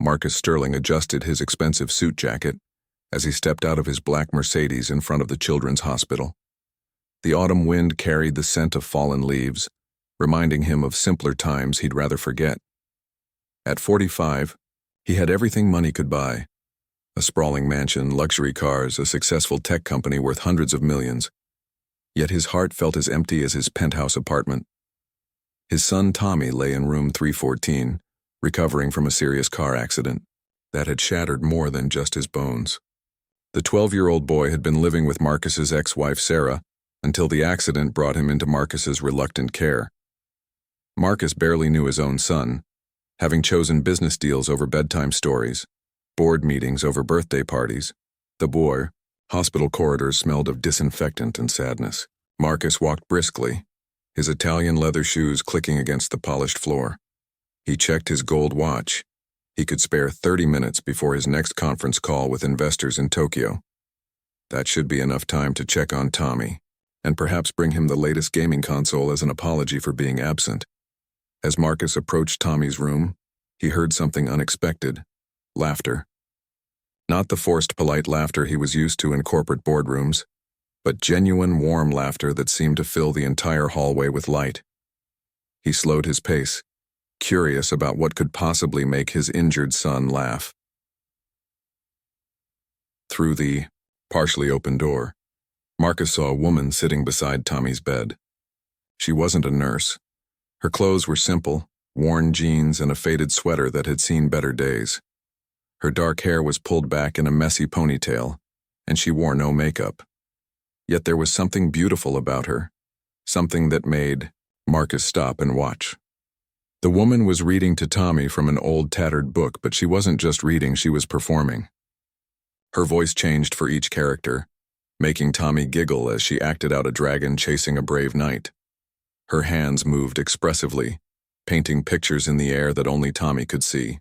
Marcus Sterling adjusted his expensive suit jacket as he stepped out of his black Mercedes in front of the children's hospital. The autumn wind carried the scent of fallen leaves, reminding him of simpler times he'd rather forget. At 45, he had everything money could buy: a sprawling mansion, luxury cars, a successful tech company worth hundreds of millions. Yet his heart felt as empty as his penthouse apartment. His son Tommy lay in room 314, recovering from a serious car accident that had shattered more than just his bones. The 12-year-old boy had been living with Marcus's ex-wife Sarah until the accident brought him into Marcus's reluctant care. Marcus barely knew his own son, having chosen business deals over bedtime stories, board meetings over birthday parties. The boy, hospital corridors smelled of disinfectant and sadness. Marcus walked briskly, his Italian leather shoes clicking against the polished floor. He checked his gold watch. He could spare 30 minutes before his next conference call with investors in Tokyo. That should be enough time to check on Tommy, and perhaps bring him the latest gaming console as an apology for being absent. As Marcus approached Tommy's room, he heard something unexpected: laughter. Not the forced polite laughter he was used to in corporate boardrooms, but genuine warm laughter that seemed to fill the entire hallway with light. He slowed his pace, curious about what could possibly make his injured son laugh. Through the partially open door, Marcus saw a woman sitting beside Tommy's bed. She wasn't a nurse. Her clothes were simple, worn jeans and a faded sweater that had seen better days. Her dark hair was pulled back in a messy ponytail, and she wore no makeup. Yet there was something beautiful about her, something that made Marcus stop and watch. The woman was reading to Tommy from an old tattered book, but she wasn't just reading, she was performing. Her voice changed for each character, making Tommy giggle as she acted out a dragon chasing a brave knight. Her hands moved expressively, painting pictures in the air that only Tommy could see.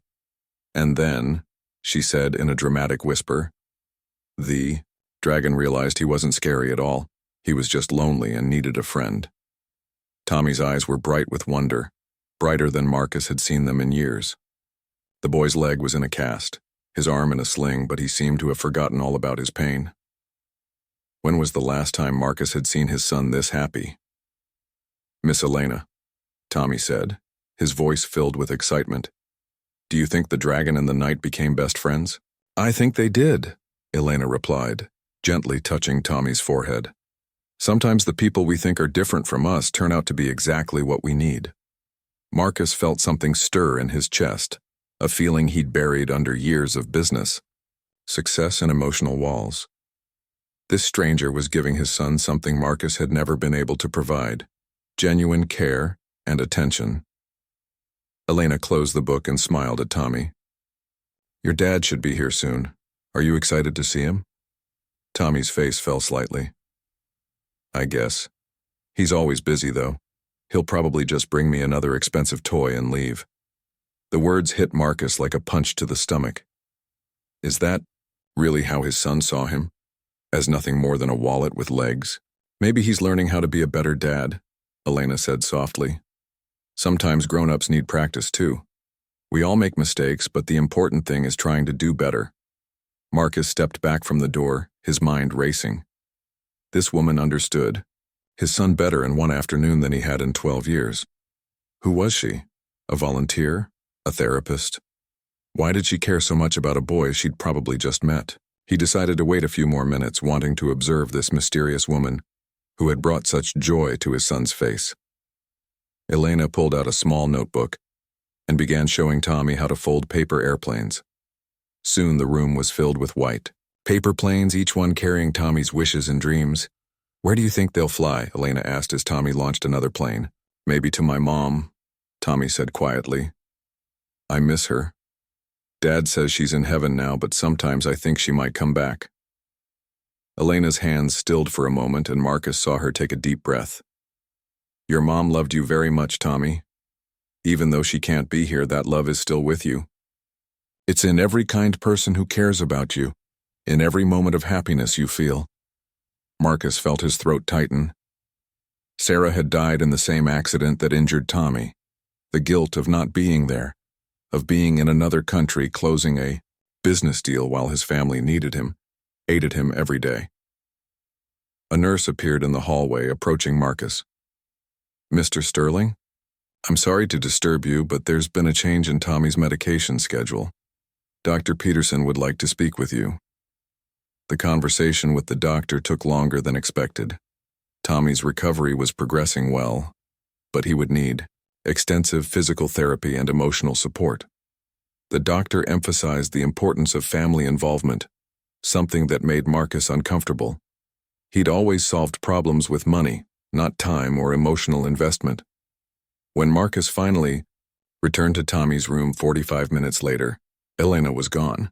And then, she said in a dramatic whisper, the dragon realized he wasn't scary at all. He was just lonely and needed a friend. Tommy's eyes were bright with wonder, brighter than Marcus had seen them in years. The boy's leg was in a cast, his arm in a sling, but he seemed to have forgotten all about his pain. When was the last time Marcus had seen his son this happy? "Miss Elena," Tommy said, his voice filled with excitement. "Do you think the dragon and the knight became best friends?" "I think they did," Elena replied, gently touching Tommy's forehead. "Sometimes the people we think are different from us turn out to be exactly what we need." Marcus felt something stir in his chest, a feeling he'd buried under years of business, success and emotional walls. This stranger was giving his son something Marcus had never been able to provide: genuine care and attention. Elena closed the book and smiled at Tommy. "Your dad should be here soon. Are you excited to see him?" Tommy's face fell slightly. "I guess. He's always busy, though. He'll probably just bring me another expensive toy and leave." The words hit Marcus like a punch to the stomach. Is that really how his son saw him? As nothing more than a wallet with legs? "Maybe he's learning how to be a better dad," Elena said softly. "Sometimes grown-ups need practice too. We all make mistakes, but the important thing is trying to do better." Marcus stepped back from the door, his mind racing. This woman understood his son better in one afternoon than he had in 12 years. Who was she? A volunteer? A therapist? Why did she care so much about a boy she'd probably just met? He decided to wait a few more minutes, wanting to observe this mysterious woman who had brought such joy to his son's face. Elena pulled out a small notebook and began showing Tommy how to fold paper airplanes. Soon the room was filled with white paper planes, each one carrying Tommy's wishes and dreams. "Where do you think they'll fly?" Elena asked as Tommy launched another plane. "Maybe to my mom," Tommy said quietly. "I miss her. Dad says she's in heaven now, but sometimes I think she might come back." Elena's hands stilled for a moment, and Marcus saw her take a deep breath. "Your mom loved you very much, Tommy. Even though she can't be here, that love is still with you. It's in every kind person who cares about you, in every moment of happiness you feel." Marcus felt his throat tighten. Sarah had died in the same accident that injured Tommy. The guilt of not being there, of being in another country closing a business deal while his family needed him, aided him every day. A nurse appeared in the hallway, approaching Marcus. "Mr. Sterling? I'm sorry to disturb you, but there's been a change in Tommy's medication schedule. Dr. Peterson would like to speak with you." The conversation with the doctor took longer than expected. Tommy's recovery was progressing well, but he would need extensive physical therapy and emotional support. The doctor emphasized the importance of family involvement, something that made Marcus uncomfortable. He'd always solved problems with money, not time or emotional investment. When Marcus finally returned to Tommy's room 45 minutes later, Elena was gone.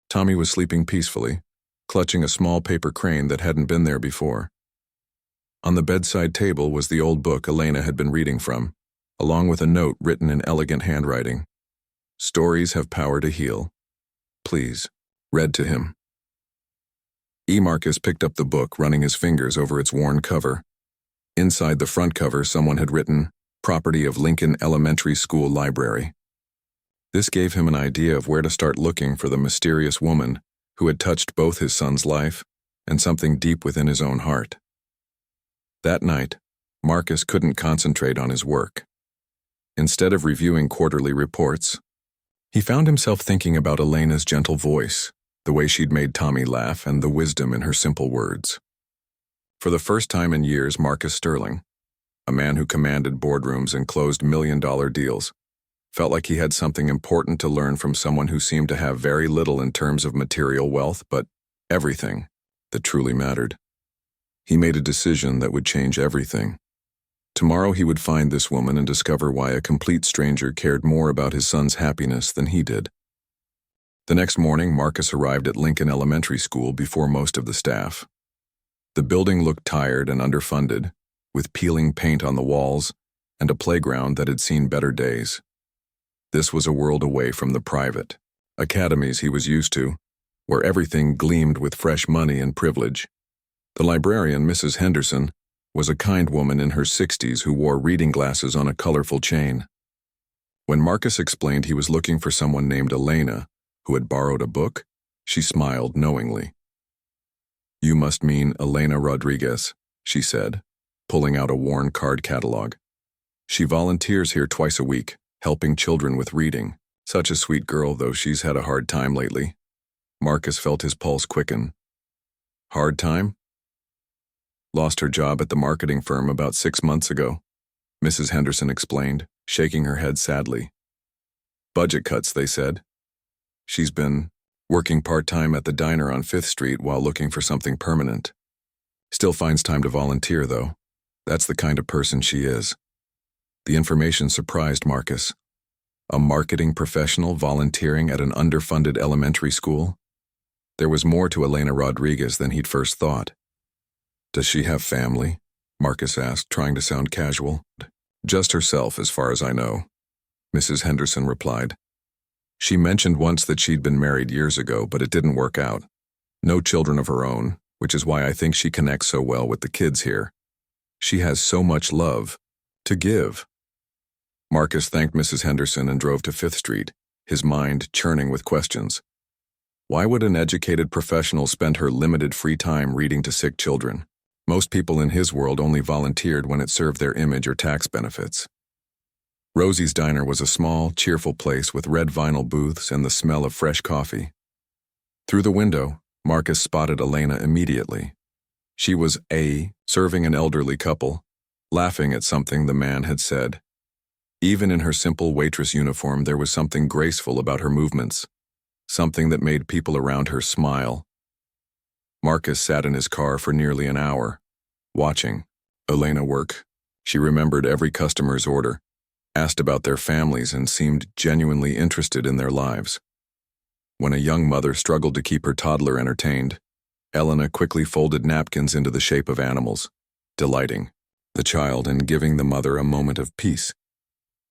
Tommy was sleeping peacefully, clutching a small paper crane that hadn't been there before. On the bedside table was the old book Elena had been reading from, along with a note written in elegant handwriting. "Stories have power to heal. Please," read to him. Marcus picked up the book, running his fingers over its worn cover. Inside the front cover, someone had written, "Property of Lincoln Elementary School Library." This gave him an idea of where to start looking for the mysterious woman who had touched both his son's life and something deep within his own heart. That night, Marcus couldn't concentrate on his work. Instead of reviewing quarterly reports, he found himself thinking about Elena's gentle voice, the way she'd made Tommy laugh, and the wisdom in her simple words. For the first time in years, Marcus Sterling, a man who commanded boardrooms and closed million-dollar deals, felt like he had something important to learn from someone who seemed to have very little in terms of material wealth, but everything that truly mattered. He made a decision that would change everything. Tomorrow he would find this woman and discover why a complete stranger cared more about his son's happiness than he did. The next morning, Marcus arrived at Lincoln Elementary School before most of the staff. The building looked tired and underfunded, with peeling paint on the walls and a playground that had seen better days. This was a world away from the private academies he was used to, where everything gleamed with fresh money and privilege. The librarian, Mrs. Henderson, was a kind woman in her 60s who wore reading glasses on a colorful chain. When Marcus explained he was looking for someone named Elena, who had borrowed a book, she smiled knowingly. "You must mean Elena Rodriguez," she said, pulling out a worn card catalog. "She volunteers here twice a week, helping children with reading. Such a sweet girl, though she's had a hard time lately." Marcus felt his pulse quicken. "Hard time?" "Lost her job at the marketing firm about 6 months ago," Mrs. Henderson explained, shaking her head sadly. "Budget cuts, they said. She's been working part-time at the diner on 5th Street while looking for something permanent. Still finds time to volunteer, though. That's the kind of person she is." The information surprised Marcus. A marketing professional volunteering at an underfunded elementary school? There was more to Elena Rodriguez than he'd first thought. "Does she have family?" Marcus asked, trying to sound casual. "Just herself, as far as I know," Mrs. Henderson replied. "She mentioned once that she'd been married years ago, but it didn't work out. No children of her own, which is why I think she connects so well with the kids here. She has so much love to give." Marcus thanked Mrs. Henderson and drove to 5th Street, his mind churning with questions. Why would an educated professional spend her limited free time reading to sick children? Most people in his world only volunteered when it served their image or tax benefits. Rosie's Diner was a small, cheerful place with red vinyl booths and the smell of fresh coffee. Through the window, Marcus spotted Elena immediately. She was serving an elderly couple, laughing at something the man had said. Even in her simple waitress uniform, there was something graceful about her movements, something that made people around her smile. Marcus sat in his car for nearly an hour, watching Elena work. She remembered every customer's order, asked about their families, and seemed genuinely interested in their lives. When a young mother struggled to keep her toddler entertained, Elena quickly folded napkins into the shape of animals, delighting the child and giving the mother a moment of peace.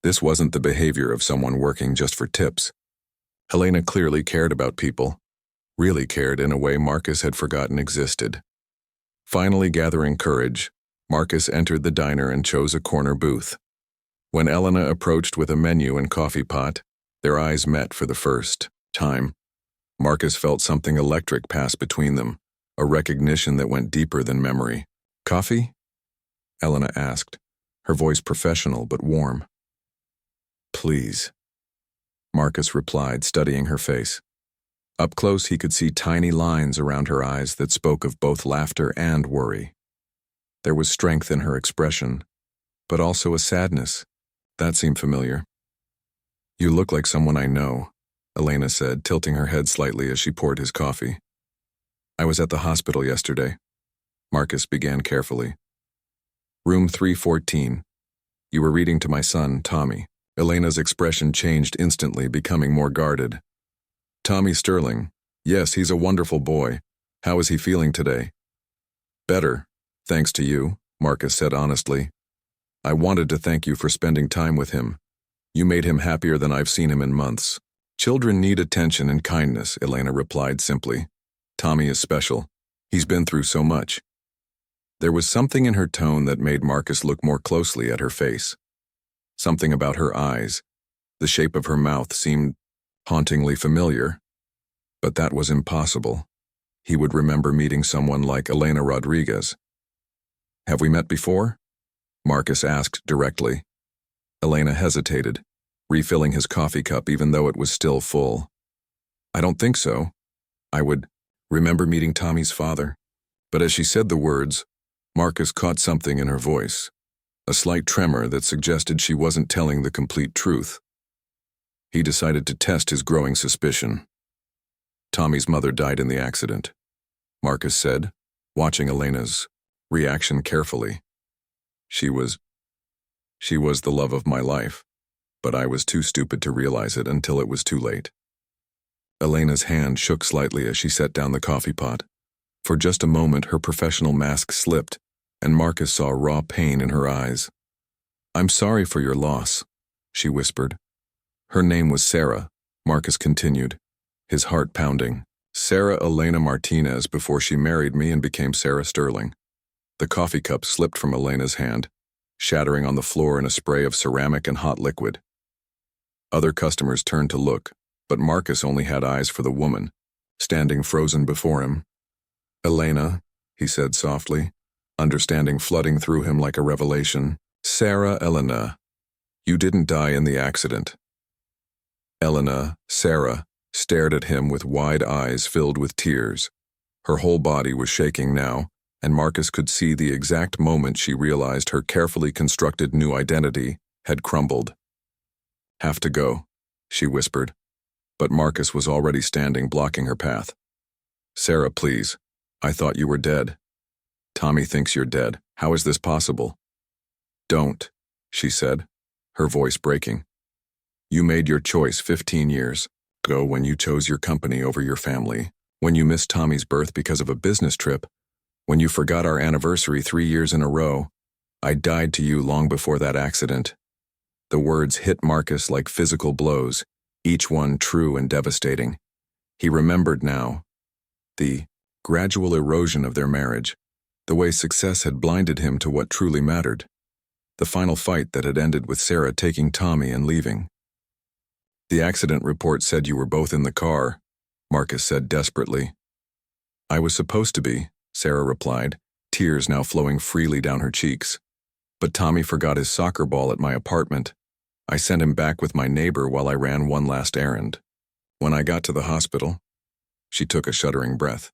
This wasn't the behavior of someone working just for tips. Elena clearly cared about people, really cared in a way Marcus had forgotten existed. Finally gathering courage, Marcus entered the diner and chose a corner booth. When Elena approached with a menu and coffee pot, Their eyes met for the first time. Marcus felt something electric pass between them, a recognition that went deeper than memory. "Coffee?" Elena asked, her voice professional but warm. "Please," Marcus replied, studying her face. Up close, he could see tiny lines around her eyes that spoke of both laughter and worry. There was strength in her expression, but also a sadness. That seemed familiar. "You look like someone I know," Elena said, tilting her head slightly as she poured his coffee. "I was at the hospital yesterday." Marcus began carefully. "Room 314. You were reading to my son, Tommy." Elena's expression changed instantly, becoming more guarded. "Tommy Sterling. Yes, he's a wonderful boy. How is he feeling today?" "Better, thanks to you," Marcus said honestly. "I wanted to thank you for spending time with him. You made him happier than I've seen him in months." "Children need attention and kindness," Elena replied simply. "Tommy is special. He's been through so much." There was something in her tone that made Marcus look more closely at her face. Something about her eyes. The shape of her mouth seemed hauntingly familiar. But that was impossible. He would remember meeting someone like Elena Rodriguez. "Have we met before?" Marcus asked directly. Elena hesitated, refilling his coffee cup even though it was still full. "I don't think so. I would remember meeting Tommy's father." But as she said the words, Marcus caught something in her voice, a slight tremor that suggested she wasn't telling the complete truth. He decided to test his growing suspicion. "Tommy's mother died in the accident," Marcus said, watching Elena's reaction carefully. She was the love of my life, but I was too stupid to realize it until it was too late." Elena's hand shook slightly as she set down the coffee pot. For just a moment, her professional mask slipped, and Marcus saw raw pain in her eyes. "I'm sorry for your loss," she whispered. "Her name was Sarah," Marcus continued, his heart pounding. "Sarah Elena Martinez before she married me and became Sarah Sterling." The coffee cup slipped from Elena's hand, shattering on the floor in a spray of ceramic and hot liquid. Other customers turned to look, but Marcus only had eyes for the woman, standing frozen before him. "Elena," he said softly, understanding flooding through him like a revelation. "Sarah Elena, you didn't die in the accident." Elena, Sarah, stared at him with wide eyes filled with tears. Her whole body was shaking now, and Marcus could see the exact moment she realized her carefully constructed new identity had crumbled. "Have to go," she whispered, but Marcus was already standing, blocking her path. "Sarah, please. I thought you were dead." "Tommy thinks you're dead. How is this possible?" "Don't," she said, her voice breaking. "You made your choice 15 years ago when you chose your company over your family, when you missed Tommy's birth because of a business trip, when you forgot our anniversary 3 years in a row. I died to you long before that accident." The words hit Marcus like physical blows, each one true and devastating. He remembered now the gradual erosion of their marriage, the way success had blinded him to what truly mattered, the final fight that had ended with Sarah taking Tommy and leaving. "The accident report said you were both in the car," Marcus said desperately. "I was supposed to be," Sarah replied, tears now flowing freely down her cheeks. "But Tommy forgot his soccer ball at my apartment. I sent him back with my neighbor while I ran one last errand. When I got to the hospital," she took a shuddering breath,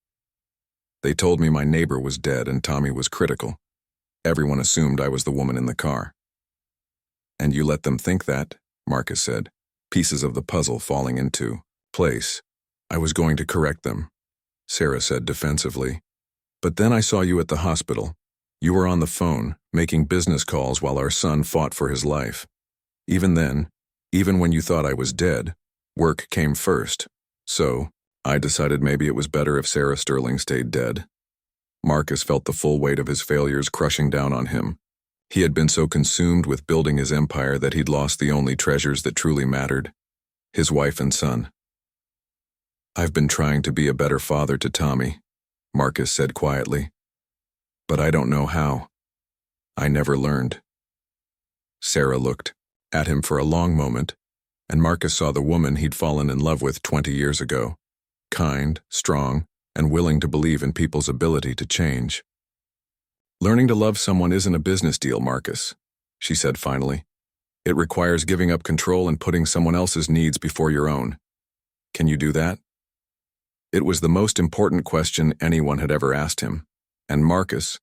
"they told me my neighbor was dead and Tommy was critical. Everyone assumed I was the woman in the car." "And you let them think that," Marcus said, pieces of the puzzle falling into place. "I was going to correct them," Sarah said defensively. "But then I saw you at the hospital. You were on the phone, making business calls while our son fought for his life. Even then, even when you thought I was dead, work came first. So, I decided maybe it was better if Sarah Sterling stayed dead." Marcus felt the full weight of his failures crushing down on him. He had been so consumed with building his empire that he'd lost the only treasures that truly mattered: his wife and son. "I've been trying to be a better father to Tommy," Marcus said quietly. "But I don't know how. I never learned." Sarah looked at him for a long moment, and Marcus saw the woman he'd fallen in love with 20 years ago. Kind, strong, and willing to believe in people's ability to change. "Learning to love someone isn't a business deal, Marcus," she said finally. "It requires giving up control and putting someone else's needs before your own. Can you do that?" It was the most important question anyone had ever asked him, and Marcus,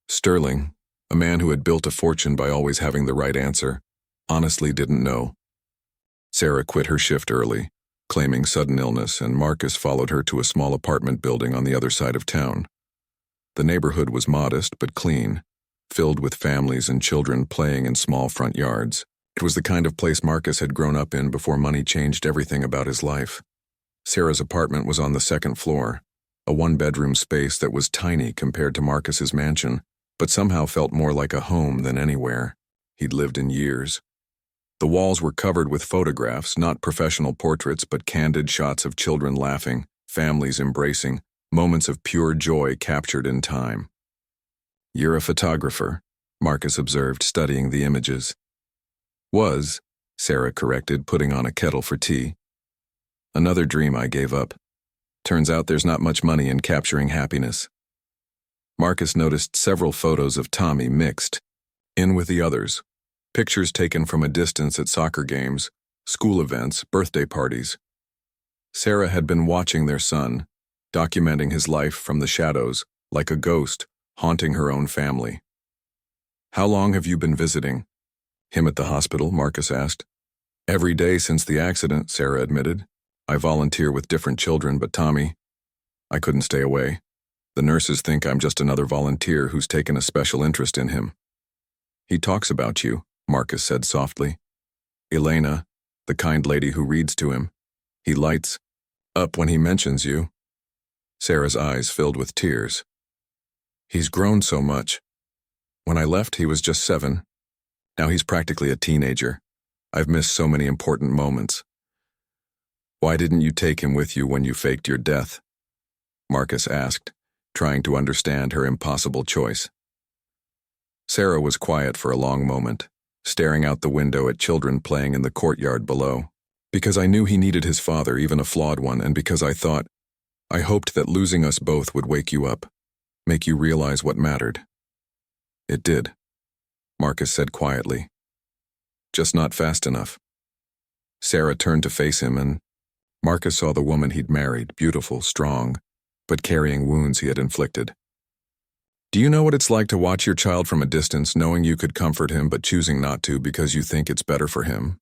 Sterling, a man who had built a fortune by always having the right answer, honestly didn't know. Sarah quit her shift early, claiming sudden illness, and Marcus followed her to a small apartment building on the other side of town. The neighborhood was modest but clean, filled with families and children playing in small front yards. It was the kind of place Marcus had grown up in before money changed everything about his life. Sarah's apartment was on the second floor, a one-bedroom space that was tiny compared to Marcus's mansion, but somehow felt more like a home than anywhere he'd lived in years. The walls were covered with photographs, not professional portraits, but candid shots of children laughing, families embracing, moments of pure joy captured in time. "You're a photographer," Marcus observed, studying the images. "Was," Sarah corrected, putting on a kettle for tea. "Another dream I gave up. Turns out there's not much money in capturing happiness." Marcus noticed several photos of Tommy mixed in with the others. Pictures taken from a distance at soccer games, school events, birthday parties. Sarah had been watching their son, documenting his life from the shadows, like a ghost, haunting her own family. "How long have you been visiting him at the hospital?" Marcus asked. "Every day since the accident," Sarah admitted. "I volunteer with different children, but Tommy, I couldn't stay away. The nurses think I'm just another volunteer who's taken a special interest in him." "He talks about you," Marcus said softly. "Elena, the kind lady who reads to him. He lights up when he mentions you." Sarah's eyes filled with tears. "He's grown so much. When I left, he was just 7. Now he's practically a teenager. I've missed so many important moments." "Why didn't you take him with you when you faked your death?" Marcus asked, trying to understand her impossible choice. Sarah was quiet for a long moment, staring out the window at children playing in the courtyard below. "Because I knew he needed his father, even a flawed one, and because I hoped that losing us both would wake you up, make you realize what mattered." "It did," Marcus said quietly. "Just not fast enough." Sarah turned to face him, and Marcus saw the woman he'd married, beautiful, strong, but carrying wounds he had inflicted. "Do you know what it's like to watch your child from a distance, knowing you could comfort him but choosing not to because you think it's better for him?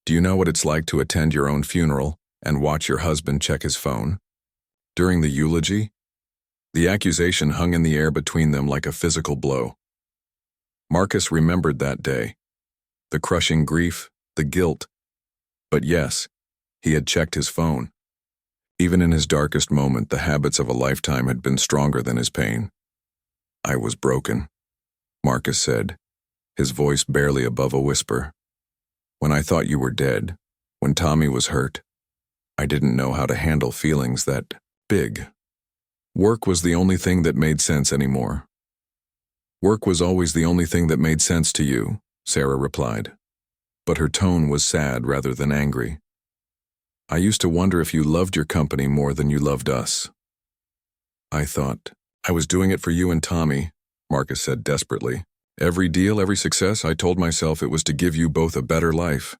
Do you know what it's like to attend your own funeral and watch your husband check his phone? During the eulogy, the accusation hung in the air between them like a physical blow." Marcus remembered that day, the crushing grief, the guilt. But yes, he had checked his phone. Even in his darkest moment, the habits of a lifetime had been stronger than his pain. "I was broken," Marcus said, his voice barely above a whisper. "When I thought you were dead, when Tommy was hurt, I didn't know how to handle feelings that big. Work was the only thing that made sense anymore." "Work was always the only thing that made sense to you," Sarah replied, but her tone was sad rather than angry. "I used to wonder if you loved your company more than you loved us." "I thought I was doing it for you and Tommy," Marcus said desperately. "Every deal, every success, I told myself it was to give you both a better life."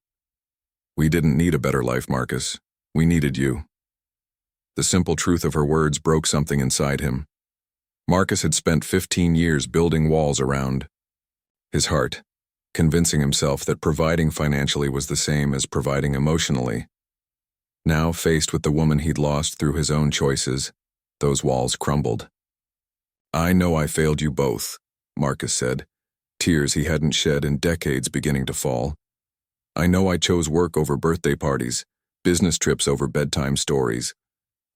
"We didn't need a better life, Marcus. We needed you." The simple truth of her words broke something inside him. Marcus had spent 15 years building walls around his heart, convincing himself that providing financially was the same as providing emotionally. Now, faced with the woman he'd lost through his own choices, those walls crumbled. "I know I failed you both," Marcus said, tears he hadn't shed in decades beginning to fall. "I know I chose work over birthday parties, business trips over bedtime stories.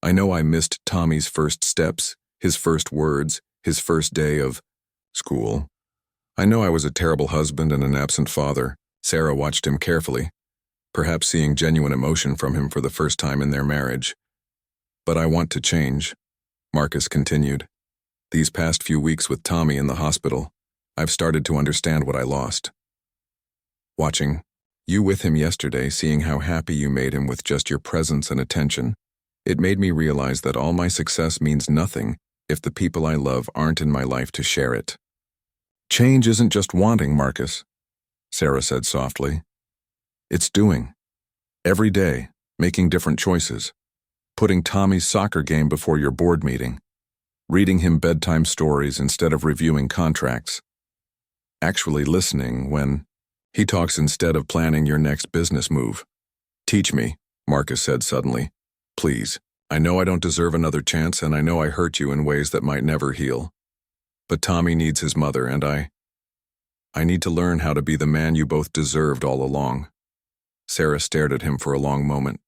I know I missed Tommy's first steps, his first words, his first day of school. I know I was a terrible husband and an absent father." Sarah watched him carefully, perhaps seeing genuine emotion from him for the first time in their marriage. "But I want to change," Marcus continued. "These past few weeks with Tommy in the hospital, I've started to understand what I lost. Watching You with him yesterday, seeing how happy you made him with just your presence and attention. It made me realize that all my success means nothing if the people I love aren't in my life to share it. Change isn't just wanting, Marcus, Sarah said softly. It's doing. Every day, making different choices. Putting Tommy's soccer game before your board meeting. Reading him bedtime stories instead of reviewing contracts. Actually listening when he talks instead of planning your next business move. Teach me, Marcus said suddenly. Please. I know I don't deserve another chance, and I know I hurt you in ways that might never heal. But Tommy needs his mother, and I need to learn how to be the man you both deserved all along. Sarah stared at him for a long moment.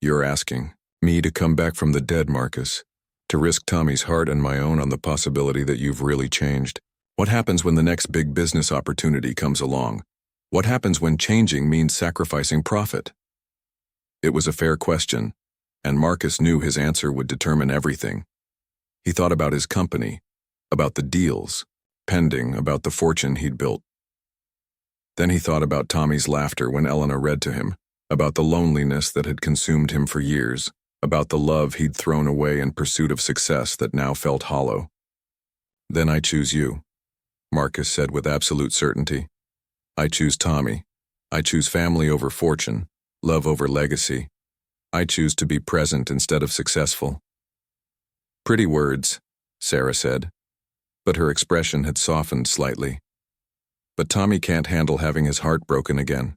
You're asking me to come back from the dead, Marcus, to risk Tommy's heart and my own on the possibility that you've really changed. What happens when the next big business opportunity comes along? What happens when changing means sacrificing profit? It was a fair question, and Marcus knew his answer would determine everything. He thought about his company, about the deals, pending, about the fortune he'd built. Then he thought about Tommy's laughter when Elena read to him, about the loneliness that had consumed him for years, about the love he'd thrown away in pursuit of success that now felt hollow. Then I choose you, Marcus said with absolute certainty. I choose Tommy. I choose family over fortune, love over legacy. I choose to be present instead of successful. Pretty words, Sarah said, but her expression had softened slightly. But Tommy can't handle having his heart broken again.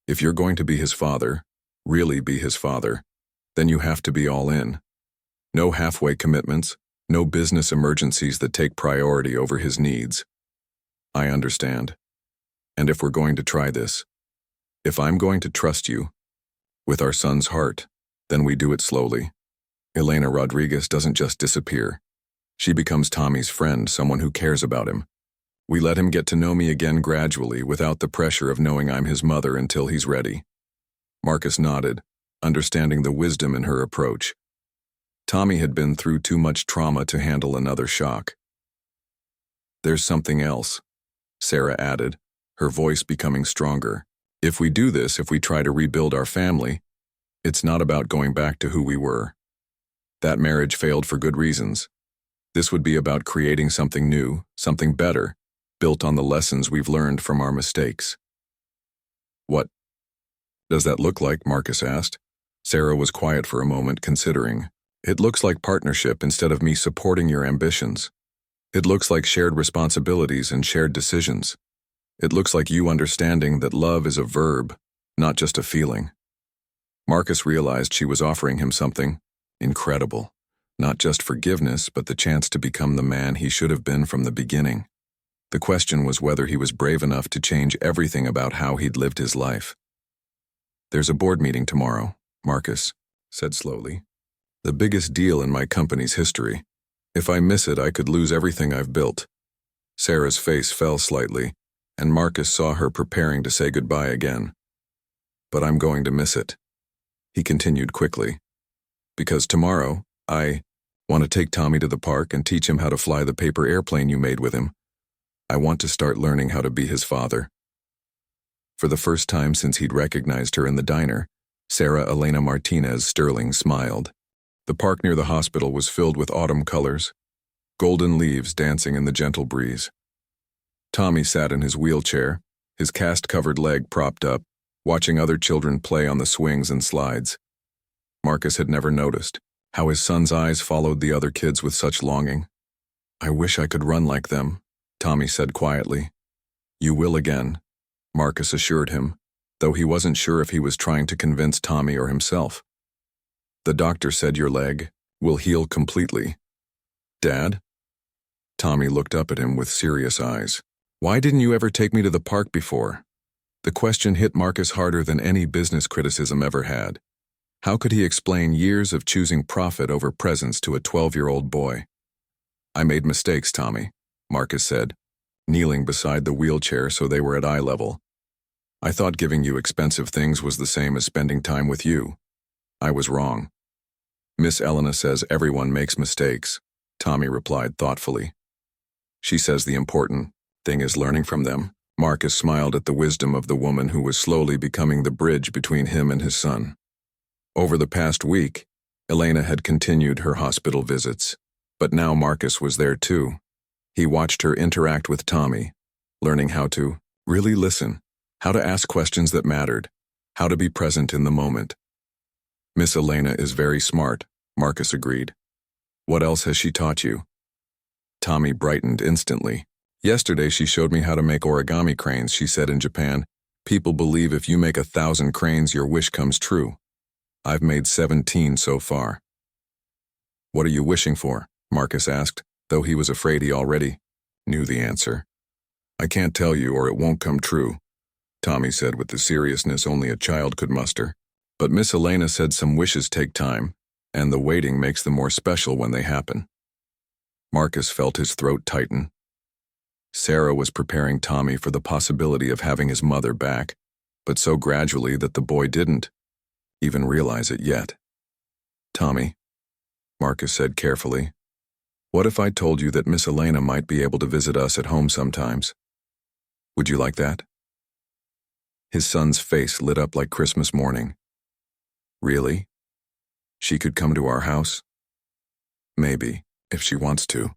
If you're going to be his father, really be his father, then you have to be all in. No halfway commitments, no business emergencies that take priority over his needs. I understand. And if we're going to try this, if I'm going to trust you with our son's heart, then we do it slowly. Elena Rodriguez doesn't just disappear. She becomes Tommy's friend, someone who cares about him. We let him get to know me again gradually without the pressure of knowing I'm his mother until he's ready. Marcus nodded, understanding the wisdom in her approach. Tommy had been through too much trauma to handle another shock. There's something else, Sarah added, her voice becoming stronger. If we do this, if we try to rebuild our family, it's not about going back to who we were. That marriage failed for good reasons. This would be about creating something new, something better, built on the lessons we've learned from our mistakes. What does that look like? Marcus asked. Sarah was quiet for a moment, considering. It looks like partnership instead of me supporting your ambitions. It looks like shared responsibilities and shared decisions. It looks like you understanding that love is a verb, not just a feeling. Marcus realized she was offering him something incredible. Not just forgiveness, but the chance to become the man he should have been from the beginning. The question was whether he was brave enough to change everything about how he'd lived his life. There's a board meeting tomorrow, Marcus said slowly. The biggest deal in my company's history. If I miss it, I could lose everything I've built. Sarah's face fell slightly, and Marcus saw her preparing to say goodbye again. But I'm going to miss it, he continued quickly. Because tomorrow, I want to take Tommy to the park and teach him how to fly the paper airplane you made with him. I want to start learning how to be his father. For the first time since he'd recognized her in the diner, Sarah Elena Martinez Sterling smiled. The park near the hospital was filled with autumn colors, golden leaves dancing in the gentle breeze. Tommy sat in his wheelchair, his cast-covered leg propped up, watching other children play on the swings and slides. Marcus had never noticed how his son's eyes followed the other kids with such longing. I wish I could run like them, Tommy said quietly. You will again, Marcus assured him, though he wasn't sure if he was trying to convince Tommy or himself. The doctor said your leg will heal completely. Dad? Tommy looked up at him with serious eyes. Why didn't you ever take me to the park before? The question hit Marcus harder than any business criticism ever had. How could he explain years of choosing profit over presence to a 12-year-old boy? I made mistakes, Tommy, Marcus said, kneeling beside the wheelchair so they were at eye level. I thought giving you expensive things was the same as spending time with you. I was wrong. Miss Elena says everyone makes mistakes, Tommy replied thoughtfully. She says the important thing is learning from them. Marcus smiled at the wisdom of the woman who was slowly becoming the bridge between him and his son. Over the past week, Elena had continued her hospital visits, but now Marcus was there too. He watched her interact with Tommy, learning how to really listen, how to ask questions that mattered, how to be present in the moment. Miss Elena is very smart, Marcus agreed. What else has she taught you? Tommy brightened instantly. Yesterday she showed me how to make origami cranes, she said. In Japan, people believe if you make 1,000 cranes, your wish comes true. I've made 17 so far. What are you wishing for? Marcus asked, though he was afraid he already knew the answer. I can't tell you or it won't come true, Tommy said with the seriousness only a child could muster. But Miss Elena said some wishes take time, and the waiting makes them more special when they happen. Marcus felt his throat tighten. Sarah was preparing Tommy for the possibility of having his mother back, but so gradually that the boy didn't even realize it yet. Tommy, Marcus said carefully, what if I told you that Miss Elena might be able to visit us at home sometimes? Would you like that? His son's face lit up like Christmas morning. Really? She could come to our house? Maybe, if she wants to.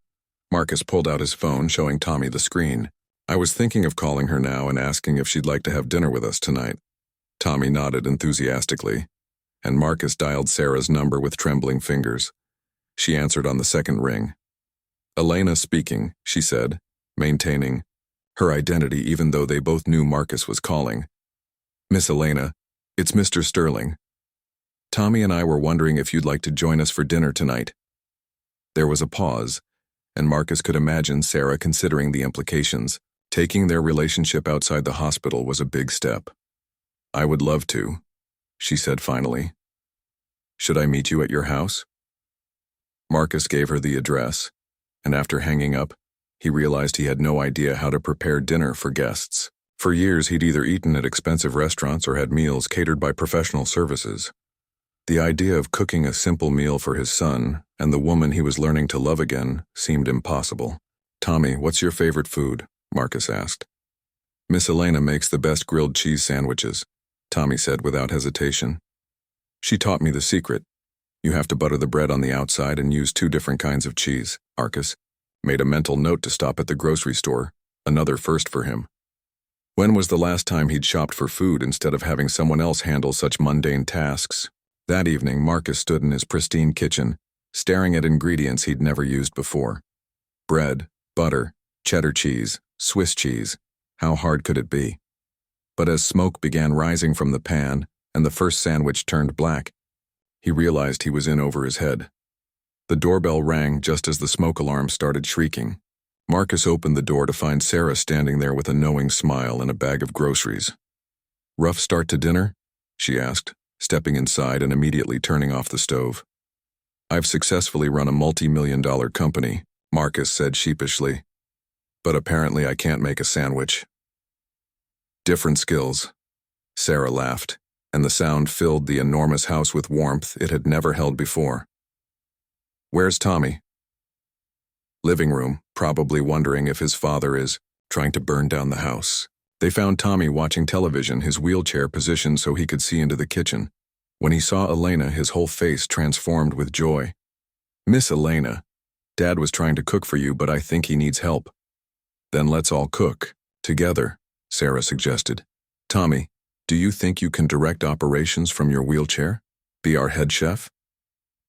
Marcus pulled out his phone, showing Tommy the screen. I was thinking of calling her now and asking if she'd like to have dinner with us tonight. Tommy nodded enthusiastically, and Marcus dialed Sarah's number with trembling fingers. She answered on the second ring. Elena speaking, she said, maintaining her identity even though they both knew Marcus was calling. Miss Elena, it's Mr. Sterling. Tommy and I were wondering if you'd like to join us for dinner tonight. There was a pause, and Marcus could imagine Sarah considering the implications. Taking their relationship outside the hospital was a big step. I would love to, she said finally. Should I meet you at your house? Marcus gave her the address, and after hanging up, he realized he had no idea how to prepare dinner for guests. For years, he'd either eaten at expensive restaurants or had meals catered by professional services. The idea of cooking a simple meal for his son and the woman he was learning to love again seemed impossible. Tommy, what's your favorite food? Marcus asked. Miss Elena makes the best grilled cheese sandwiches, Tommy said without hesitation. She taught me the secret. You have to butter the bread on the outside and use 2 different kinds of cheese. Marcus made a mental note to stop at the grocery store, another first for him. When was the last time he'd shopped for food instead of having someone else handle such mundane tasks? That evening, Marcus stood in his pristine kitchen, staring at ingredients he'd never used before. Bread, butter, cheddar cheese, Swiss cheese. How hard could it be? But as smoke began rising from the pan and the first sandwich turned black, he realized he was in over his head. The doorbell rang just as the smoke alarm started shrieking. Marcus opened the door to find Sarah standing there with a knowing smile and a bag of groceries. Rough start to dinner? She asked, stepping inside and immediately turning off the stove. I've successfully run a multi-million-dollar company, Marcus said sheepishly. But apparently I can't make a sandwich. Different skills. Sarah laughed, and the sound filled the enormous house with warmth it had never held before. Where's Tommy? Living room, probably wondering if his father is trying to burn down the house. They found Tommy watching television, his wheelchair positioned so he could see into the kitchen. When he saw Elena, his whole face transformed with joy. Miss Elena, Dad was trying to cook for you, but I think he needs help. Then let's all cook, together, Sarah suggested. Tommy, do you think you can direct operations from your wheelchair? Be our head chef?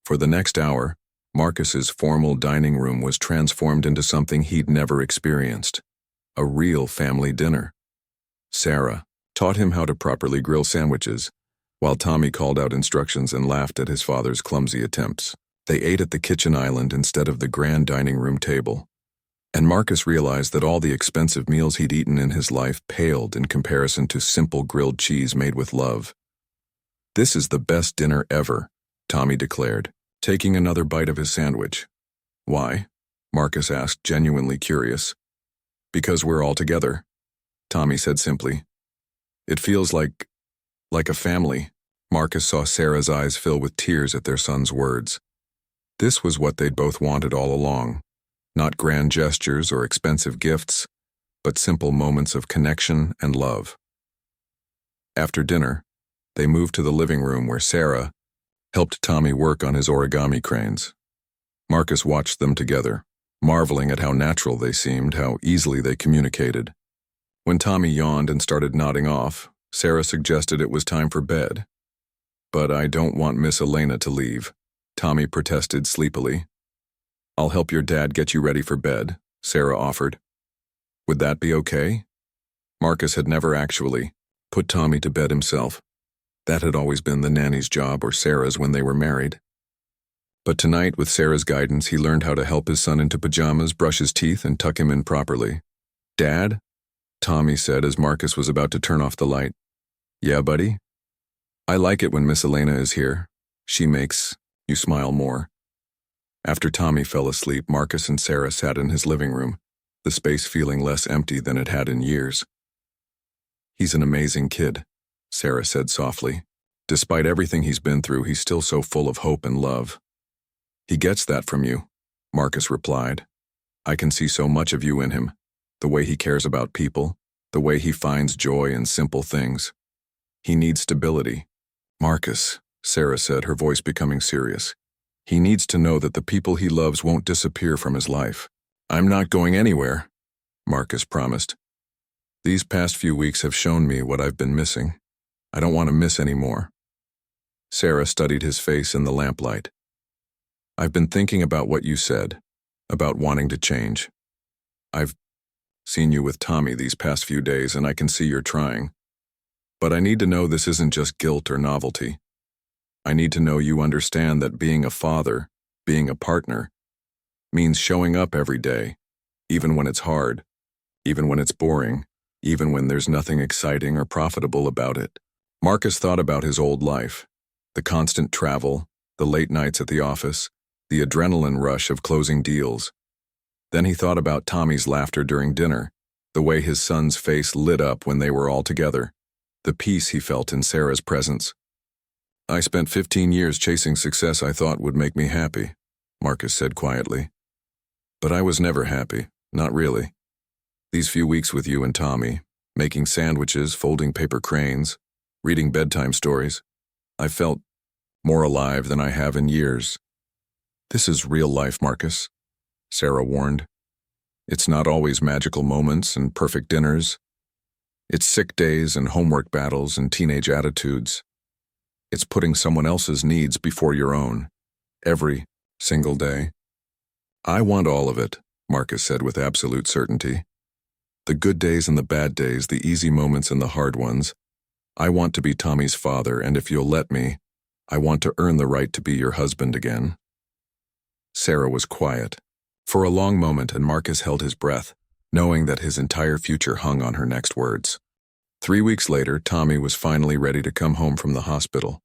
For the next hour, Marcus's formal dining room was transformed into something he'd never experienced. A real family dinner. Sarah taught him how to properly grill sandwiches, while Tommy called out instructions and laughed at his father's clumsy attempts. They ate at the kitchen island instead of the grand dining room table. And Marcus realized that all the expensive meals he'd eaten in his life paled in comparison to simple grilled cheese made with love. This is the best dinner ever, Tommy declared, taking another bite of his sandwich. Why? Marcus asked, genuinely curious. Because we're all together, Tommy said simply. It feels like a family. Marcus saw Sarah's eyes fill with tears at their son's words. This was what they'd both wanted all along. Not grand gestures or expensive gifts, but simple moments of connection and love. After dinner, they moved to the living room where Sarah helped Tommy work on his origami cranes. Marcus watched them together, marveling at how natural they seemed, how easily they communicated. When Tommy yawned and started nodding off, Sarah suggested it was time for bed. "But I don't want Miss Elena to leave," Tommy protested sleepily. "I'll help your dad get you ready for bed," Sarah offered. Would that be okay? Marcus had never actually put Tommy to bed himself. That had always been the nanny's job or Sarah's when they were married. But tonight, with Sarah's guidance, he learned how to help his son into pajamas, brush his teeth, and tuck him in properly. "Dad?" Tommy said as Marcus was about to turn off the light. "Yeah, buddy?" "I like it when Miss Elena is here. She makes you smile more." After Tommy fell asleep, Marcus and Sarah sat in his living room, the space feeling less empty than it had in years. "He's an amazing kid," Sarah said softly. "Despite everything he's been through, he's still so full of hope and love." "He gets that from you," Marcus replied. "I can see so much of you in him, the way he cares about people, the way he finds joy in simple things. He needs stability." "Marcus," Sarah said, her voice becoming serious. "He needs to know that the people he loves won't disappear from his life." "I'm not going anywhere," Marcus promised. "These past few weeks have shown me what I've been missing. I don't want to miss any more." Sarah studied his face in the lamplight. "I've been thinking about what you said, about wanting to change. I've seen you with Tommy these past few days, and I can see you're trying. But I need to know this isn't just guilt or novelty. I need to know you understand that being a father, being a partner, means showing up every day, even when it's hard, even when it's boring, even when there's nothing exciting or profitable about it." Marcus thought about his old life, the constant travel, the late nights at the office, the adrenaline rush of closing deals. Then he thought about Tommy's laughter during dinner, the way his son's face lit up when they were all together, the peace he felt in Sarah's presence. "I spent 15 years chasing success I thought would make me happy," Marcus said quietly. "But I was never happy, not really. These few weeks with you and Tommy, making sandwiches, folding paper cranes, reading bedtime stories, I felt more alive than I have in years." "This is real life, Marcus," Sarah warned. "It's not always magical moments and perfect dinners. It's sick days and homework battles and teenage attitudes. It's putting someone else's needs before your own, every single day." "I want all of it," Marcus said with absolute certainty. "The good days and the bad days, the easy moments and the hard ones. I want to be Tommy's father, and if you'll let me, I want to earn the right to be your husband again." Sarah was quiet for a long moment, and Marcus held his breath, knowing that his entire future hung on her next words. 3 weeks later, Tommy was finally ready to come home from the hospital.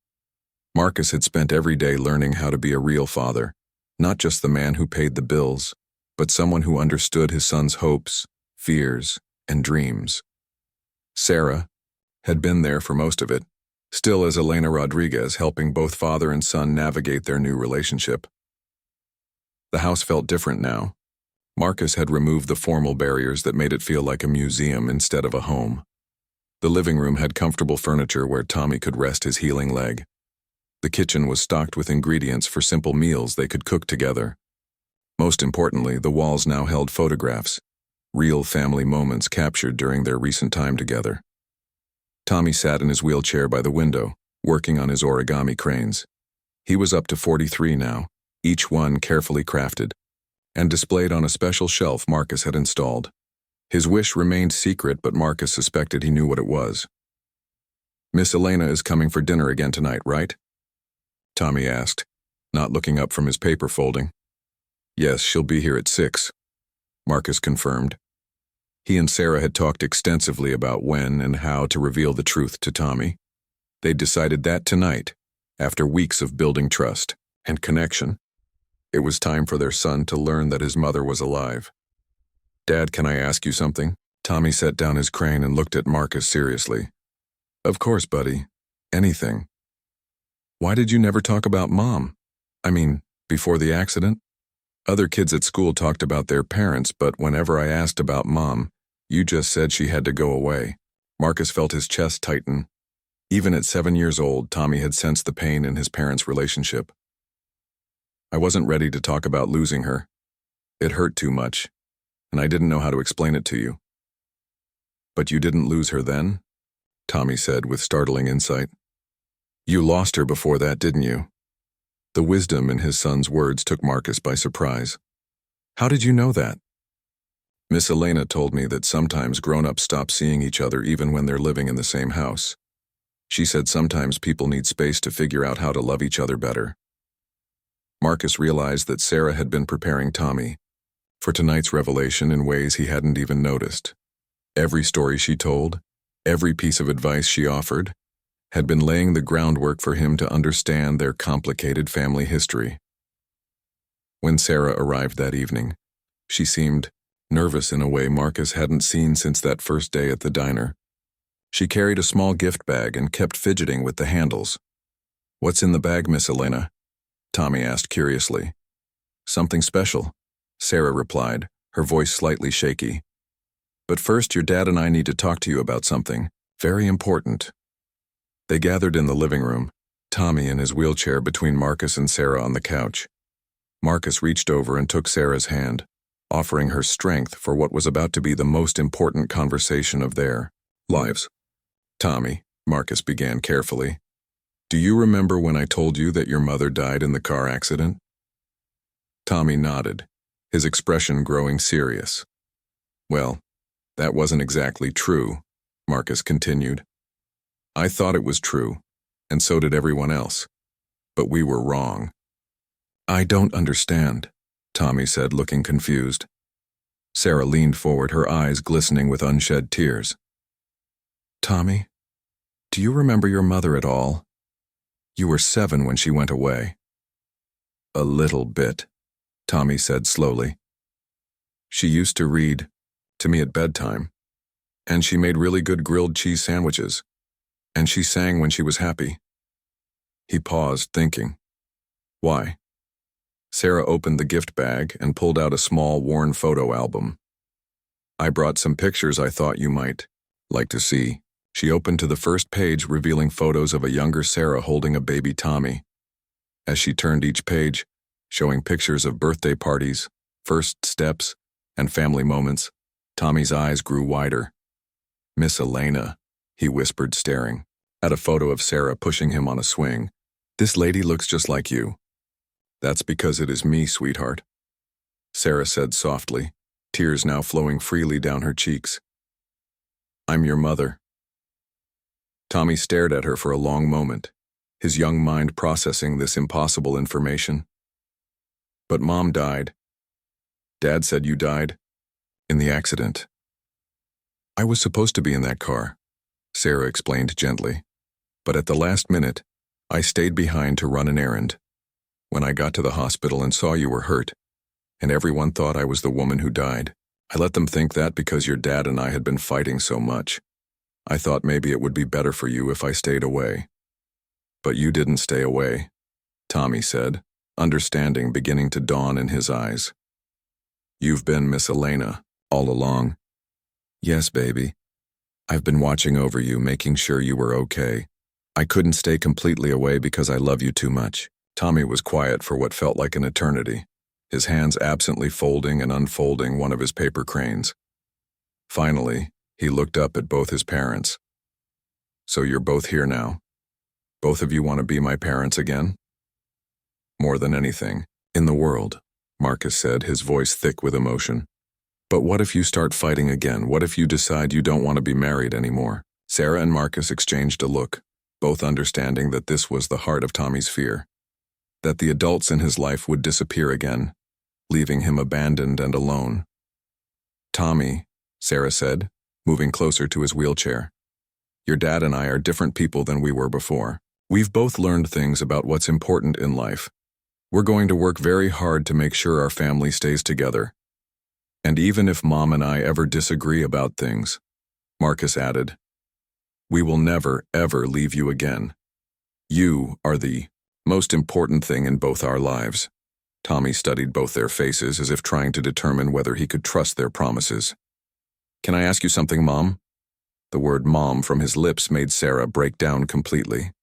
Marcus had spent every day learning how to be a real father, not just the man who paid the bills, but someone who understood his son's hopes, fears, and dreams. Sarah had been there for most of it, still as Elena Rodriguez, helping both father and son navigate their new relationship. The house felt different now. Marcus had removed the formal barriers that made it feel like a museum instead of a home. The living room had comfortable furniture where Tommy could rest his healing leg. The kitchen was stocked with ingredients for simple meals they could cook together. Most importantly, the walls now held photographs, real family moments captured during their recent time together. Tommy sat in his wheelchair by the window, working on his origami cranes. He was up to 43 now, each one carefully crafted, and displayed on a special shelf Marcus had installed. His wish remained secret, but Marcus suspected he knew what it was. "Miss Elena is coming for dinner again tonight, right?" Tommy asked, not looking up from his paper folding. "Yes, she'll be here at 6, Marcus confirmed. He and Sarah had talked extensively about when and how to reveal the truth to Tommy. They'd decided that tonight, after weeks of building trust and connection, it was time for their son to learn that his mother was alive. "Dad, can I ask you something?" Tommy set down his crane and looked at Marcus seriously. "Of course, buddy. Anything." "Why did you never talk about Mom? I mean, before the accident? Other kids at school talked about their parents, but whenever I asked about Mom, You just said she had to go away. Marcus felt his chest tighten. Even at 7 years old, Tommy had sensed the pain in his parents' relationship. I wasn't ready to talk about losing her. It hurt too much, and I didn't know how to explain it to you. But you didn't lose her then? Tommy said with startling insight. You lost her before that, didn't you? The wisdom in his son's words took Marcus by surprise. How did you know that? Miss Elena told me that sometimes grown-ups stop seeing each other even when they're living in the same house. She said sometimes people need space to figure out how to love each other better. Marcus realized that Sarah had been preparing Tommy for tonight's revelation in ways he hadn't even noticed. Every story she told, every piece of advice she offered, had been laying the groundwork for him to understand their complicated family history. When Sarah arrived that evening, she seemed nervous in a way Marcus hadn't seen since that first day at the diner. She carried a small gift bag and kept fidgeting with the handles. What's in the bag, Miss Elena? Tommy asked curiously. Something special, Sarah replied, her voice slightly shaky. But first, your dad and I need to talk to you about something very important. They gathered in the living room, Tommy in his wheelchair between Marcus and Sarah on the couch. Marcus reached over and took Sarah's hand, offering her strength for what was about to be the most important conversation of their lives. Tommy, Marcus began carefully, do you remember when I told you that your mother died in the car accident? Tommy nodded, his expression growing serious. Well, that wasn't exactly true, Marcus continued. I thought it was true, and so did everyone else. But we were wrong. I don't understand, Tommy said, looking confused. Sarah leaned forward, her eyes glistening with unshed tears. Tommy, do you remember your mother at all? You were 7 when she went away. A little bit, Tommy said slowly. She used to read to me at bedtime, and she made really good grilled cheese sandwiches, and she sang when she was happy. He paused, thinking. Why? Sarah opened the gift bag and pulled out a small, worn photo album. I brought some pictures I thought you might like to see. She opened to the first page, revealing photos of a younger Sarah holding a baby Tommy. As she turned each page, showing pictures of birthday parties, first steps, and family moments, Tommy's eyes grew wider. Miss Elena, he whispered, staring at a photo of Sarah pushing him on a swing. This lady looks just like you. That's because it is me, sweetheart, Sarah said softly, tears now flowing freely down her cheeks. I'm your mother. Tommy stared at her for a long moment, his young mind processing this impossible information. But Mom died. Dad said you died in the accident. I was supposed to be in that car, Sarah explained gently. But at the last minute, I stayed behind to run an errand. When I got to the hospital and saw you were hurt, and everyone thought I was the woman who died, I let them think that because your dad and I had been fighting so much. I thought maybe it would be better for you if I stayed away. But you didn't stay away, Tommy said, understanding beginning to dawn in his eyes. You've been Miss Elena all along. Yes, baby. I've been watching over you, making sure you were okay. I couldn't stay completely away because I love you too much. Tommy was quiet for what felt like an eternity, his hands absently folding and unfolding one of his paper cranes. Finally, he looked up at both his parents. So you're both here now? Both of you want to be my parents again? More than anything in the world, Marcus said, his voice thick with emotion. But what if you start fighting again? What if you decide you don't want to be married anymore? Sarah and Marcus exchanged a look, both understanding that this was the heart of Tommy's fear. That the adults in his life would disappear again, leaving him abandoned and alone. Tommy, Sarah said, moving closer to his wheelchair. Your dad and I are different people than we were before. We've both learned things about what's important in life. We're going to work very hard to make sure our family stays together. And even if Mom and I ever disagree about things, Marcus added, we will never, ever leave you again. You are the most important thing in both our lives. Tommy studied both their faces as if trying to determine whether he could trust their promises. Can I ask you something, Mom? The word mom from his lips made Sarah break down completely.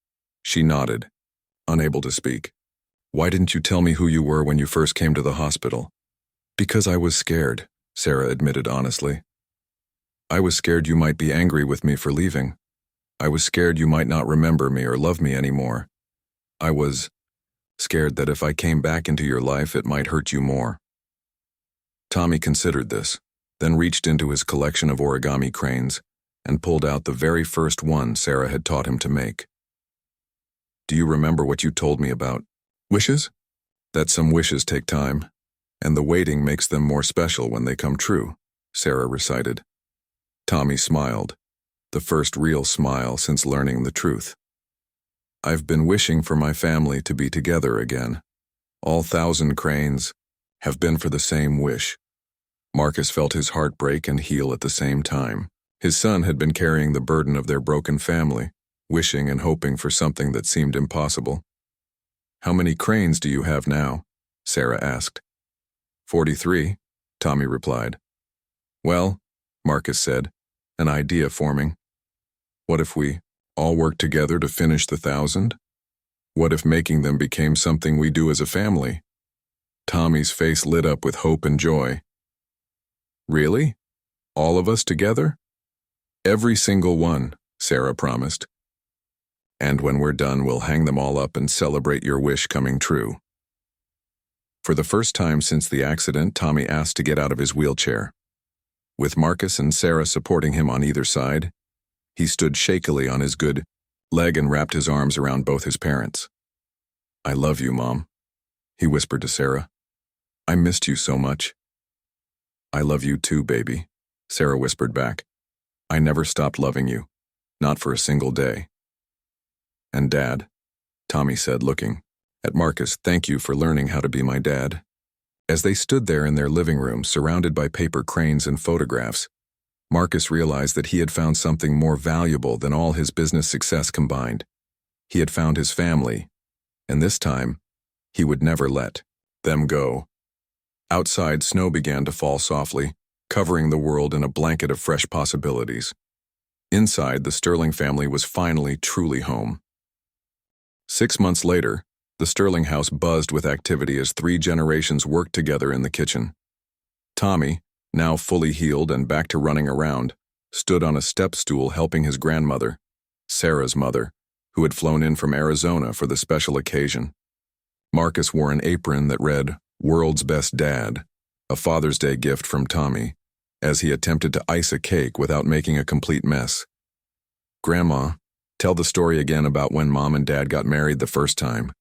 She nodded, unable to speak. Why didn't you tell me who you were when you first came to the hospital? Because I was scared, Sarah admitted honestly. I was scared you might be angry with me for leaving. I was scared you might not remember me or love me anymore. I was scared that if I came back into your life, it might hurt you more. Tommy considered this, then reached into his collection of origami cranes and pulled out the very first one Sarah had taught him to make. Do you remember what you told me about wishes? That some wishes take time, and the waiting makes them more special when they come true, Sarah recited. Tommy smiled, the first real smile since learning the truth. I've been wishing for my family to be together again. All 1,000 cranes have been for the same wish. Marcus felt his heart break and heal at the same time. His son had been carrying the burden of their broken family, wishing and hoping for something that seemed impossible. How many cranes do you have now? Sarah asked. 43, Tommy replied. Well, Marcus said, an idea forming. What if we all worked together to finish the 1,000? What if making them became something we do as a family? Tommy's face lit up with hope and joy. Really? All of us together? Every single one, Sarah promised. And when we're done, we'll hang them all up and celebrate your wish coming true. For the first time since the accident, Tommy asked to get out of his wheelchair. With Marcus and Sarah supporting him on either side, he stood shakily on his good leg and wrapped his arms around both his parents. I love you, Mom, he whispered to Sarah. I missed you so much. I love you too, baby, Sarah whispered back. I never stopped loving you, not for a single day. And Dad, Tommy said, looking at Marcus, thank you for learning how to be my dad. As they stood there in their living room, surrounded by paper cranes and photographs, Marcus realized that he had found something more valuable than all his business success combined. He had found his family, and this time, he would never let them go. Outside, snow began to fall softly, covering the world in a blanket of fresh possibilities. Inside, the Sterling family was finally truly home. 6 months later, the Sterling house buzzed with activity as 3 generations worked together in the kitchen. Tommy, now fully healed and back to running around, stood on a step stool helping his grandmother, Sarah's mother, who had flown in from Arizona for the special occasion. Marcus wore an apron that read, World's Best Dad, a Father's Day gift from Tommy, as he attempted to ice a cake without making a complete mess. Grandma, tell the story again about when Mom and Dad got married the first time,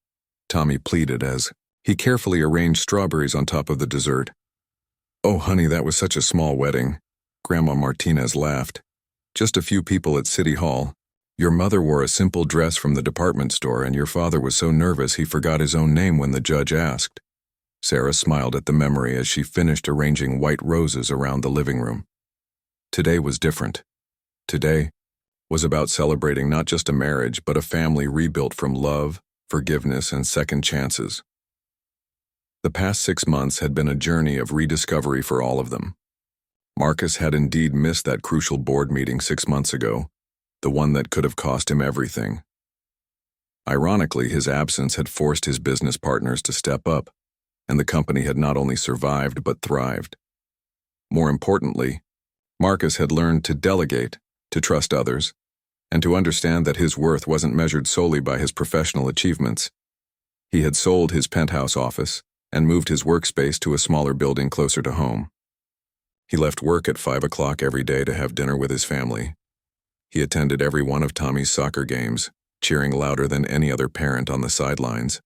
Tommy pleaded as he carefully arranged strawberries on top of the dessert. Oh, honey, that was such a small wedding, Grandma Martinez laughed. Just a few people at City Hall. Your mother wore a simple dress from the department store, and your father was so nervous he forgot his own name when the judge asked. Sarah smiled at the memory as she finished arranging white roses around the living room. Today was different. Today was about celebrating not just a marriage, but a family rebuilt from love, forgiveness, and second chances. The past 6 months had been a journey of rediscovery for all of them. Marcus had indeed missed that crucial board meeting 6 months ago, the one that could have cost him everything. Ironically, his absence had forced his business partners to step up, and the company had not only survived but thrived. More importantly, Marcus had learned to delegate, to trust others, and to understand that his worth wasn't measured solely by his professional achievements. He had sold his penthouse office and moved his workspace to a smaller building closer to home. He left work at 5 o'clock every day to have dinner with his family. He attended every one of Tommy's soccer games, cheering louder than any other parent on the sidelines.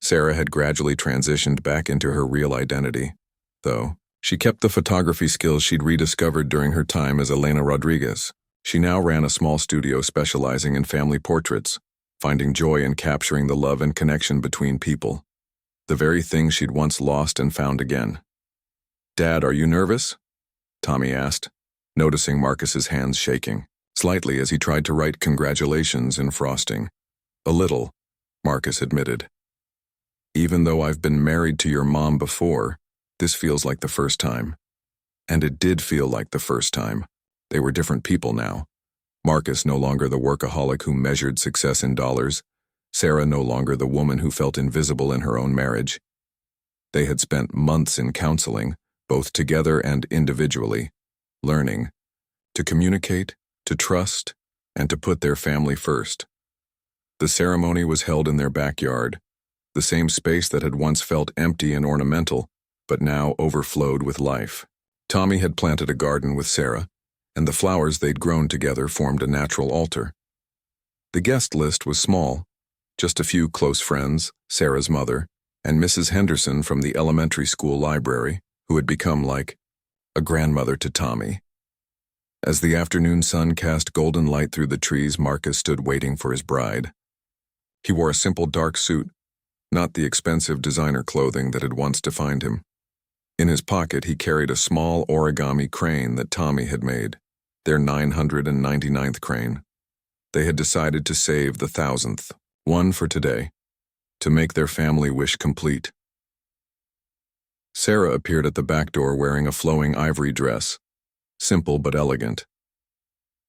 Sarah had gradually transitioned back into her real identity, though she kept the photography skills she'd rediscovered during her time as Elena Rodriguez. She now ran a small studio specializing in family portraits, finding joy in capturing the love and connection between people, the very things she'd once lost and found again. Dad, are you nervous? Tommy asked, noticing Marcus's hands shaking slightly as he tried to write congratulations in frosting. A little, Marcus admitted. Even though I've been married to your mom before, this feels like the first time. And it did feel like the first time. They were different people now. Marcus no longer the workaholic who measured success in dollars. Sarah no longer the woman who felt invisible in her own marriage. They had spent months in counseling, both together and individually, learning to communicate, to trust, and to put their family first. The ceremony was held in their backyard, the same space that had once felt empty and ornamental, but now overflowed with life. Tommy had planted a garden with Sarah, and the flowers they'd grown together formed a natural altar. The guest list was small, just a few close friends, Sarah's mother, and Mrs. Henderson from the elementary school library, who had become like a grandmother to Tommy. As the afternoon sun cast golden light through the trees, Marcus stood waiting for his bride. He wore a simple dark suit, not the expensive designer clothing that had once defined him. In his pocket, he carried a small origami crane that Tommy had made, their 999th crane. They had decided to save the 1,000th, one for today, to make their family wish complete. Sarah appeared at the back door wearing a flowing ivory dress, simple but elegant.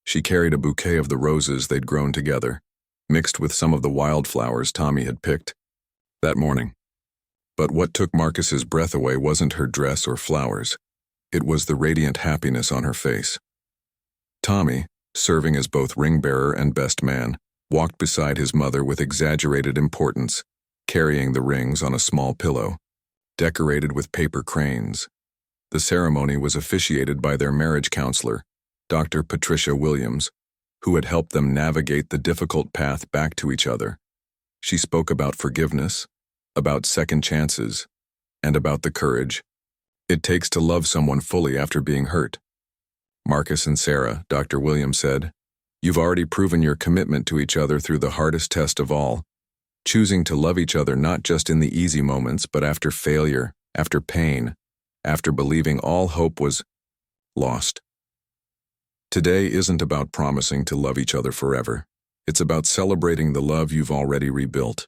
She carried a bouquet of the roses they'd grown together, mixed with some of the wildflowers Tommy had picked that morning. But what took Marcus's breath away wasn't her dress or flowers. It was the radiant happiness on her face. Tommy, serving as both ring-bearer and best man, walked beside his mother with exaggerated importance, carrying the rings on a small pillow, decorated with paper cranes. The ceremony was officiated by their marriage counselor, Dr. Patricia Williams, who had helped them navigate the difficult path back to each other. She spoke about forgiveness, about second chances, and about the courage it takes to love someone fully after being hurt. Marcus and Sarah, Dr. Williams said, you've already proven your commitment to each other through the hardest test of all, choosing to love each other not just in the easy moments, but after failure, after pain, after believing all hope was lost. Today isn't about promising to love each other forever. It's about celebrating the love you've already rebuilt.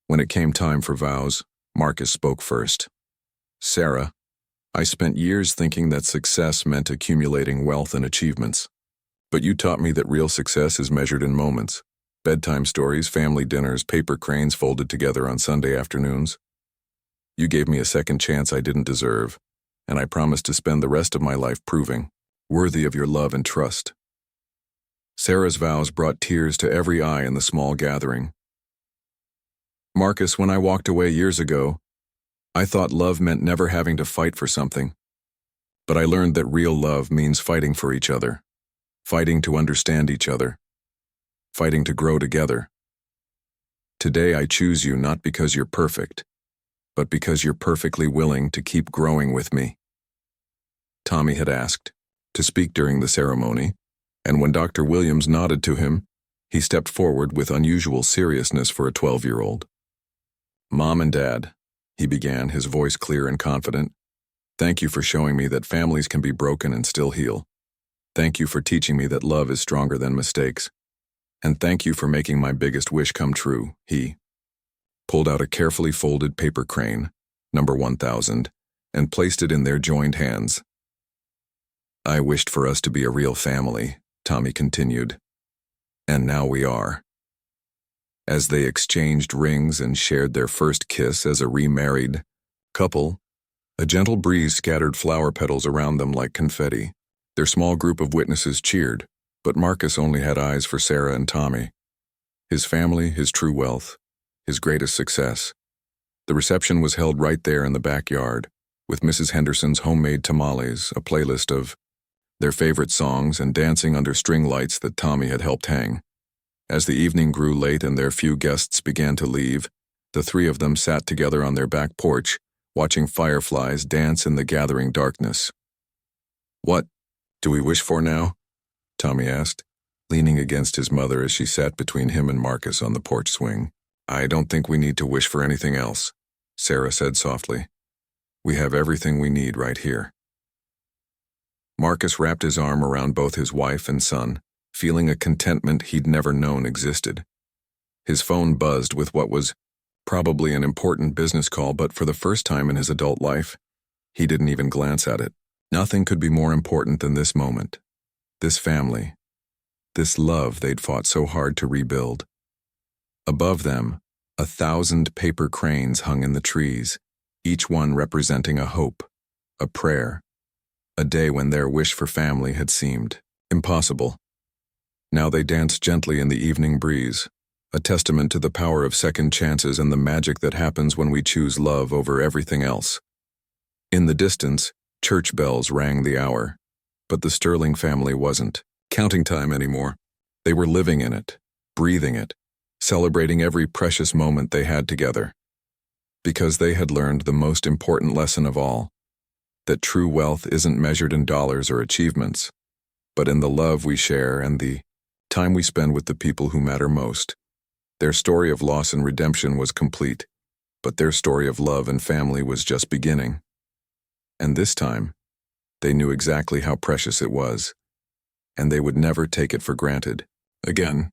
When it came time for vows, Marcus spoke first. Sarah, I spent years thinking that success meant accumulating wealth and achievements. But you taught me that real success is measured in moments. Bedtime stories, family dinners, paper cranes folded together on Sunday afternoons. You gave me a second chance I didn't deserve, and I promised to spend the rest of my life proving worthy of your love and trust. Sarah's vows brought tears to every eye in the small gathering. Marcus, when I walked away years ago, I thought love meant never having to fight for something. But I learned that real love means fighting for each other, fighting to understand each other, fighting to grow together. Today I choose you not because you're perfect, but because you're perfectly willing to keep growing with me. Tommy had asked to speak during the ceremony, and when Dr. Williams nodded to him, he stepped forward with unusual seriousness for a 12-year-old. Mom and Dad, he began, his voice clear and confident, thank you for showing me that families can be broken and still heal. Thank you for teaching me that love is stronger than mistakes. And thank you for making my biggest wish come true. He pulled out a carefully folded paper crane, number 1000, and placed it in their joined hands. I wished for us to be a real family, Tommy continued. And now we are. As they exchanged rings and shared their first kiss as a remarried couple, a gentle breeze scattered flower petals around them like confetti. Their small group of witnesses cheered, but Marcus only had eyes for Sarah and Tommy. His family, his true wealth, his greatest success. The reception was held right there in the backyard, with Mrs. Henderson's homemade tamales, a playlist of their favorite songs, and dancing under string lights that Tommy had helped hang. As the evening grew late and their few guests began to leave, the three of them sat together on their back porch, watching fireflies dance in the gathering darkness. What do we wish for now? Tommy asked, leaning against his mother as she sat between him and Marcus on the porch swing. I don't think we need to wish for anything else, Sarah said softly. We have everything we need right here. Marcus wrapped his arm around both his wife and son, feeling a contentment he'd never known existed. His phone buzzed with what was probably an important business call, but for the first time in his adult life, he didn't even glance at it. Nothing could be more important than this moment, this family, this love they'd fought so hard to rebuild. Above them, 1,000 paper cranes hung in the trees, each one representing a hope, a prayer, a day when their wish for family had seemed impossible. Now they danced gently in the evening breeze, a testament to the power of second chances and the magic that happens when we choose love over everything else. In the distance, church bells rang the hour, but the Sterling family wasn't counting time anymore. They were living in it, breathing it, celebrating every precious moment they had together. Because they had learned the most important lesson of all, that true wealth isn't measured in dollars or achievements, but in the love we share and the time we spend with the people who matter most. Their story of loss and redemption was complete, but their story of love and family was just beginning. And this time, they knew exactly how precious it was, and they would never take it for granted again.